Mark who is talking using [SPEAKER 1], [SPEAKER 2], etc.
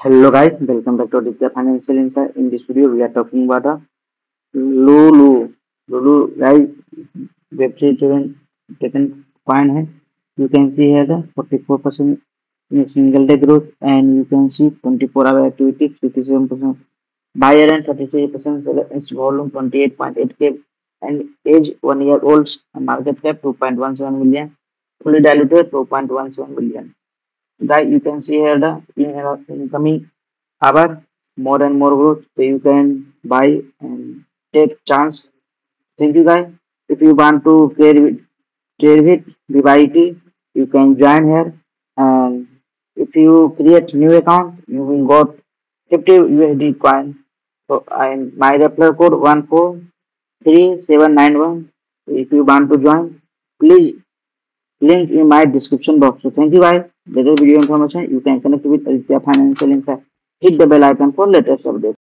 [SPEAKER 1] Hello guys, welcome back to Aditya Financial Insight. In this video, we are talking about Lulu. Lulu guys, website taken coin है. You can see here the 44% in a single day growth, and you can see 24-hour activity 57% buyer and 33% seller. Its volume 28.8k and age 1 year old. Market cap 2.17 million. Fully diluted 2.17 million. Guys, you can see here the incoming hour more and more growth, so you can buy and take chance. Thank you guys. If you want to trade with VYT, you can join here, and if you create new account you will got 50 USD coin. So and my referral code 143791. If you want to join, please link in my description box. So thank you guys. Better video information you can connect with Aditya Financial Insight. Hit the bell icon for latest updates.